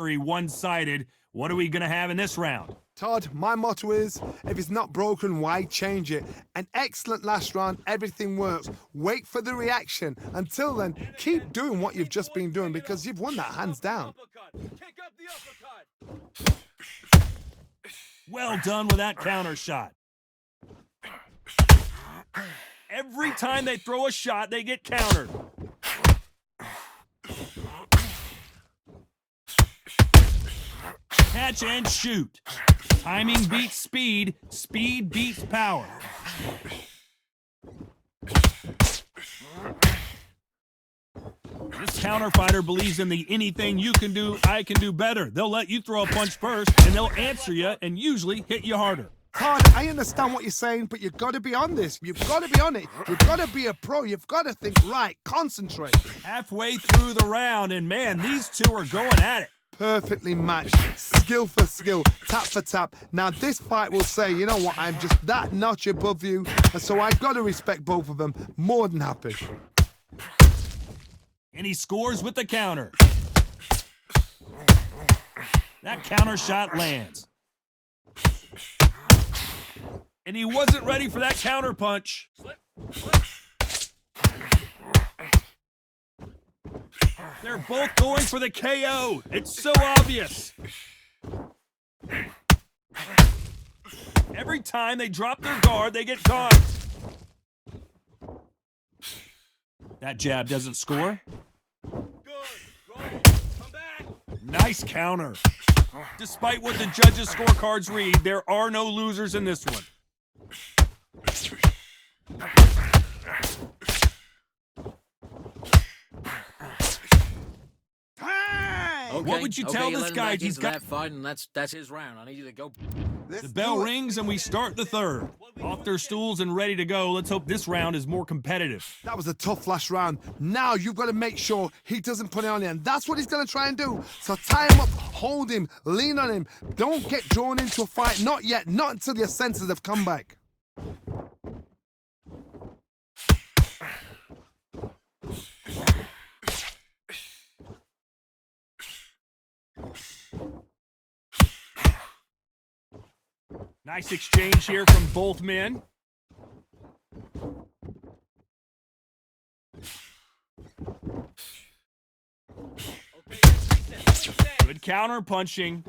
very one-sided. What are we going to have in this round? Todd, my motto is, if it's not broken, why change it? An excellent last round, everything works. Wait for the reaction. Until then, keep doing what you've just been doing because you've won that hands down. Well done with that counter shot. Every time they throw a shot, they get countered. Catch and shoot. Timing beats speed. Speed beats power. This counter fighter believes in the anything you can do, I can do better. They'll let you throw a punch first, and they'll answer you and usually hit you harder. Todd, I understand what you're saying, but you've got to be on this. You've got to be on it. You've got to be a pro. You've got to think right. Concentrate. Halfway through the round, and man, these two are going at it. Perfectly matched, skill for skill, tap for tap. Now this fight will say, you know what, I'm just that notch above you, and so I've got to respect both of them. More than happy. And he scores with the counter. That counter shot lands. And he wasn't ready for that counter punch. They're both going for the KO. It's so obvious. Every time they drop their guard, they get caught. That jab doesn't score. Nice counter. Despite what the judges' scorecards read, there are no losers in this one. Okay, What would you tell this guy? He's got that fight, and that's his round. I need you to go. The bell rings and we start the third. Off their stools and ready to go. Let's hope this round is more competitive. That was a tough last round. Now you've got to make sure he doesn't put it on you, and that's what he's going to try and do. So tie him up, hold him, lean on him. Don't get drawn into a fight. Not yet. Not until your senses have come back. Nice exchange here from both men. Good counter punching.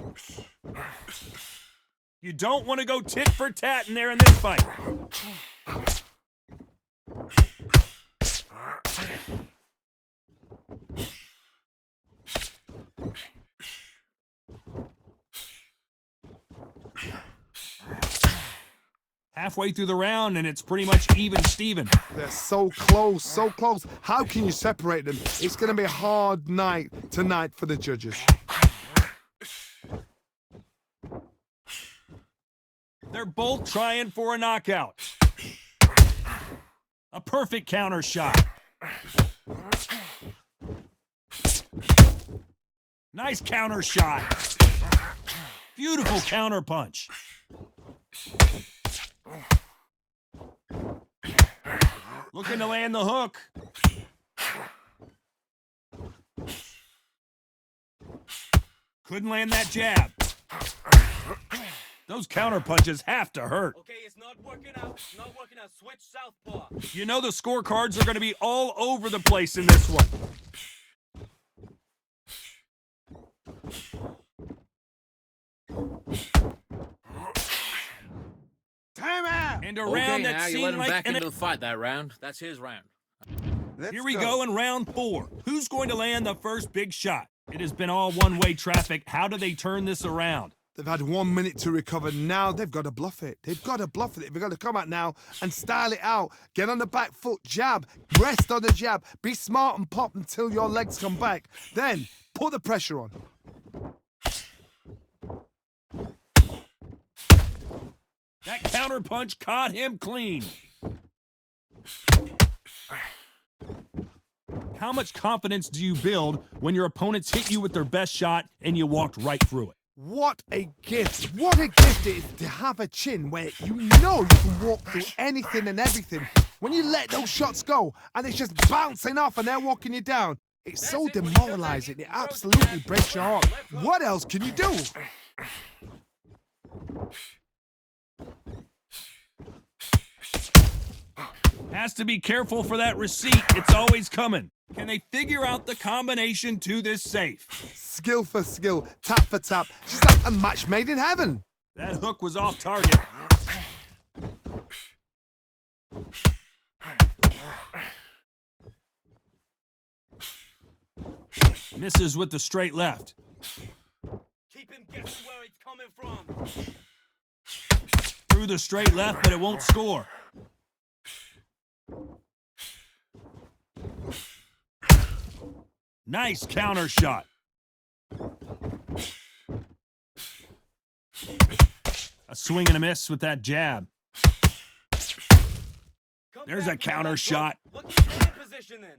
You don't want to go tit for tat in there in this fight. Halfway through the round, and it's pretty much even Steven. They're so close, so close. How can you separate them? It's going to be a hard night tonight for the judges. They're both trying for a knockout. A perfect counter shot. Nice counter shot. Beautiful counter punch. Looking to land the hook. Couldn't land that jab. Those counter punches have to hurt. Okay, it's not working out. It's not working out. Switch southpaw. You know the scorecards are going to be all over the place in this one. Time out! And a Okay, round now that you let seemed him like back an... into the fight. That round. That's his round. Here we go in round 4. Who's going to land the first big shot? It has been all one-way traffic. How do they turn this around? They've had 1 minute to recover. Now they've got to bluff it. They've got to bluff it. They've got to come out now and style it out. Get on the back foot, jab, rest on the jab. Be smart and pop until your legs come back. Then put the pressure on. That counter punch caught him clean. How much confidence do you build when your opponents hit you with their best shot and you walked right through it? What a gift. What a gift it is to have a chin where you know you can walk through anything and everything. When you let those shots go and it's just bouncing off and they're walking you down, It's That's so it, when he does that, demoralizing. he It throws the absolutely jab, breaks your left heart. hook. What else can you do? Has to be careful for that receipt. It's always coming. Can they figure out the combination to this safe? Skill for skill, tap for tap. Just like a match made in heaven. That hook was off target. Misses with the straight left. Keep him guessing where it's coming from. Through the straight left, but it won't score. Nice counter shot. A swing and a miss with that jab. Come There's back a to counter left shot. hook. Look at his hand position then.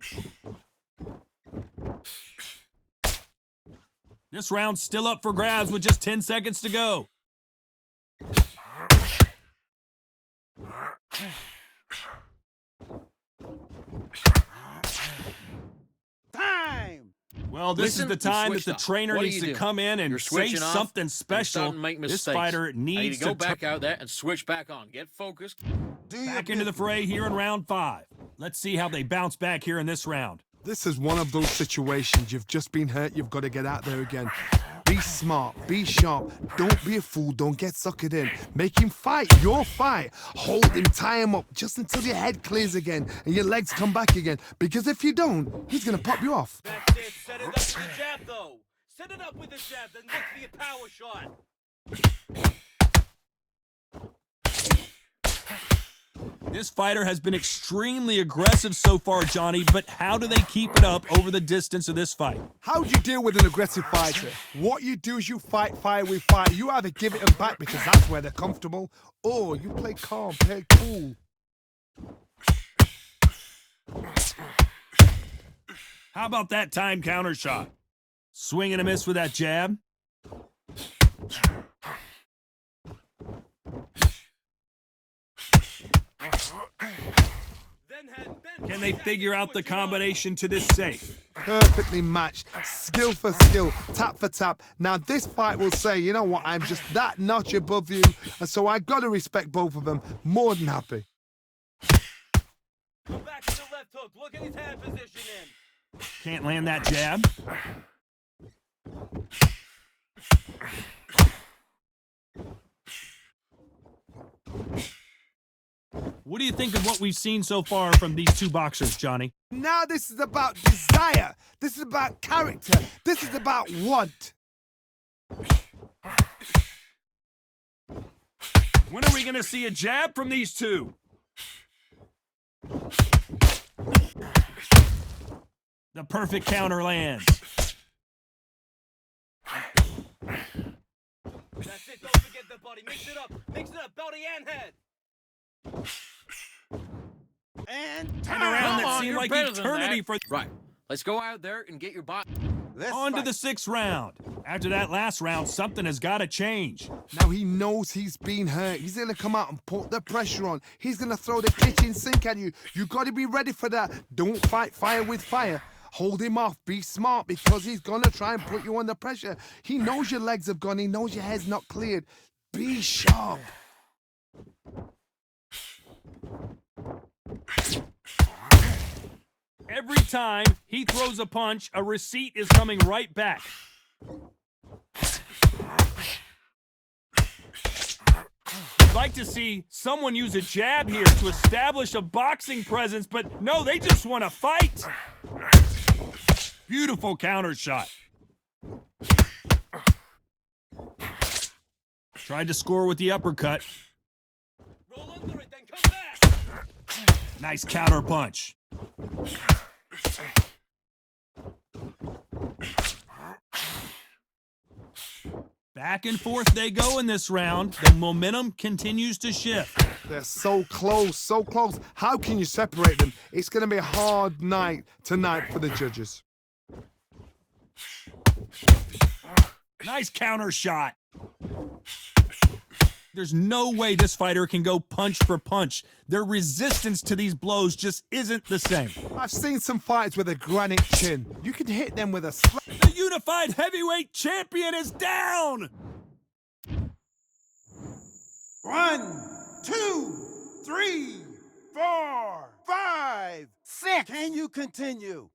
This round's still up for grabs with just 10 seconds to go. Time! Well, this Listen, is the you time that switched the up. trainer What are needs you to doing? come in and You're say switching off something and special. starting to make This mistakes. fighter I need needs to go to back out there and switch back on. Get focused. back into the fray here in round 5. Let's see how they bounce back here in this round. This is one of those situations. You've just been hurt. You've got to get out there again. Be smart. Be sharp. Don't be a fool. Don't get suckered in. Make him fight. Your fight. Hold him. Tie him up just until your head clears again and your legs come back again. Because if you don't, he's going to pop you off. That's it. Set it up with the jab, though. Set it up with the jab, then look for your power shot. This fighter has been extremely aggressive so far, Johnny, but how do they keep it up over the distance of this fight? How do you deal with an aggressive fighter? What you do is you fight fire with fire. You either give it them back because that's where they're comfortable, or you play calm, play cool. How about that time counter shot? Swing and a miss with that jab. Can they figure out the combination to this safe? Perfectly matched, skill for skill, tap for tap. Now this fight will say, you know what, I'm just that notch above you, and so I gotta respect both of them. More than happy. Go back to the left hook. Look at his hand position in. Can't land that jab. What do you think of what we've seen so far from these two boxers, Johnny? Now this is about desire. This is about character. This is about want. When are we going to see a jab from these two? The perfect counter lands. That's it. Don't forget the body. Mix it up. Mix it up. Body and head. And And around Come that on, seemed you're like better than eternity that. for... Right. Let's go out there and get your bot. On to the 6th round. After that last round, something has got to change. now he knows he's been hurt. He's gonna come out and put the pressure on. He's gonna throw the kitchen sink at you. You gotta be ready for that. Don't fight fire with fire. Hold him off. Be smart because he's gonna try and put you under pressure. He knows your legs have gone. He knows your head's not cleared. Be sharp. Every time he throws a punch, a receipt is coming right back. I'd like to see someone use a jab here to establish a boxing presence, but no, they just want to fight. Beautiful counter shot. Tried to score with the uppercut. Roll under it, then come back. Nice counter punch. Back and forth they go in this round. The momentum continues to shift. They're so close, so close. How can you separate them? It's gonna be a hard night tonight for the judges. Nice counter shot. There's no way this fighter can go punch for punch. Their resistance to these blows just isn't the same. I've seen some fighters with a granite chin. You can hit them with a slap. The unified heavyweight champion is down! 1, 2, 3, 4, 5, 6. Can you continue?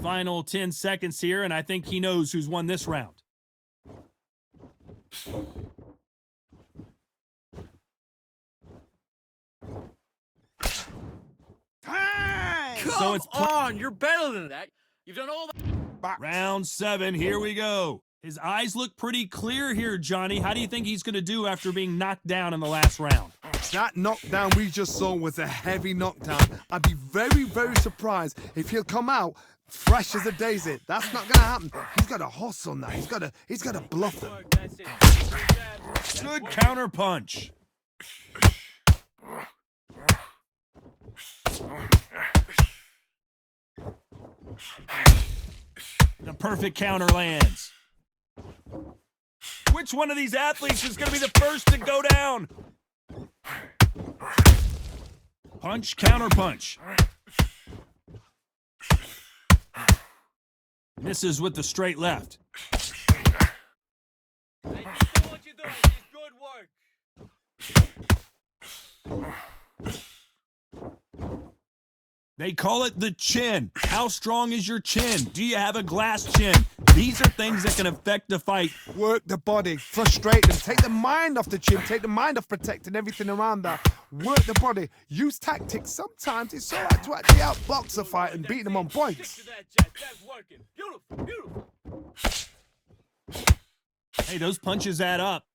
Final 10 seconds here, and I think he knows who's won this round. Time! So it's on, you're better than that. You've done all that. round 7. Here we go. His eyes look pretty clear here, Johnny. How do you think he's going to do after being knocked down in the last round? That knockdown we just saw was a heavy knockdown. I'd be very, very surprised if he'll come out fresh as a daisy. That's not gonna happen. He's got to hustle now. He's got to bluff them. Work, that's it. Good jab. That's Good work. counter punch. The perfect counter lands. Which one of these athletes is going to be the first to go down? Punch, counter punch. Misses with the straight left. Hey, just do what you're doing. It's good work. They call it the chin. How strong is your chin? Do you have a glass chin? These are things that can affect the fight. Work the body, frustrate them, take the mind off the chin, take the mind off protecting everything around that. Work the body, use tactics. Sometimes it's all right to actually outbox a fight and beat them on points. Stick to that jab. That's working. Beautiful, beautiful. Hey, those punches add up.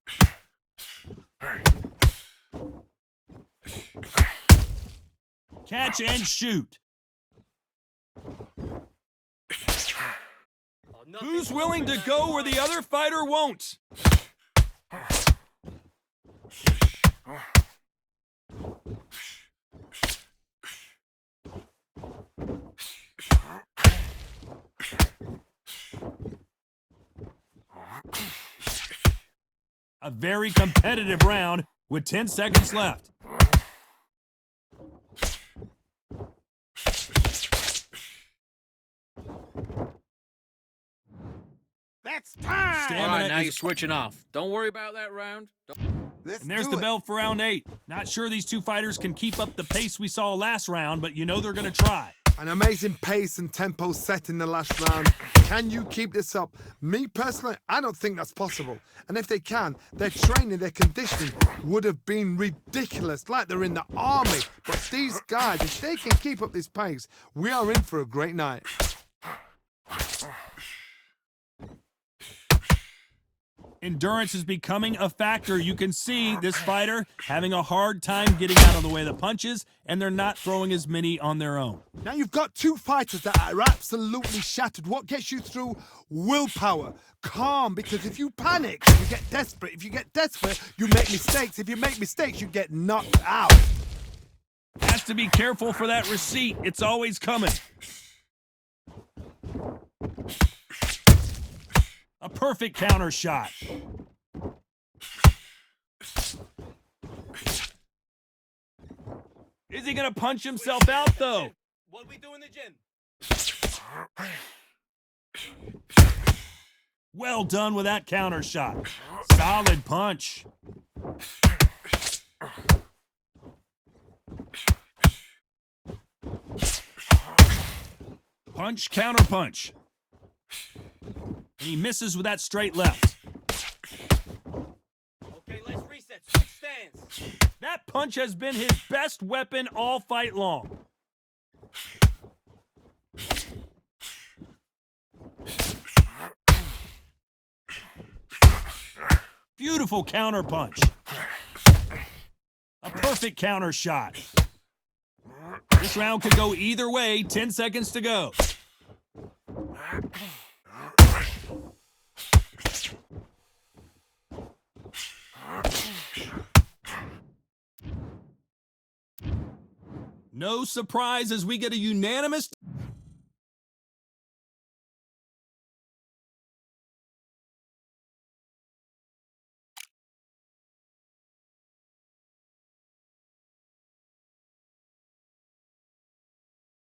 Catch and shoot. Oh, nothing Who's but willing to go where the other fighter won't? A very competitive round with 10 seconds left. That's time! All Stamina right, now is- you're switching off. Don't worry about that round. Let's And there's do the it. bell for round 8. Not sure these two fighters can keep up the pace we saw last round, but you know they're going to try. An amazing pace and tempo set in the last round. Can you keep this up? Me personally, I don't think that's possible. And if they can, their training, their conditioning would have been ridiculous, like they're in the army. But these guys, if they can keep up this pace, we are in for a great night. Endurance is becoming a factor. You can see this fighter having a hard time getting out of the way of the punches, and they're not throwing as many on their own. Now you've got two fighters that are absolutely shattered. What gets you through? Willpower. Calm, because if you panic, you get desperate. If you get desperate, you make mistakes. If you make mistakes, you get knocked out. Has to be careful for that receipt. It's always coming. A perfect counter shot. Is he going to punch himself out, though? What we do in the gym? Well done with that counter shot. Solid punch. Punch, counter punch. And he misses with that straight left. Okay, let's reset. Switch stance. That punch has been his best weapon all fight long. Beautiful counter punch. A perfect counter shot. This round could go either way. 10 seconds to go. No surprise as we get a unanimous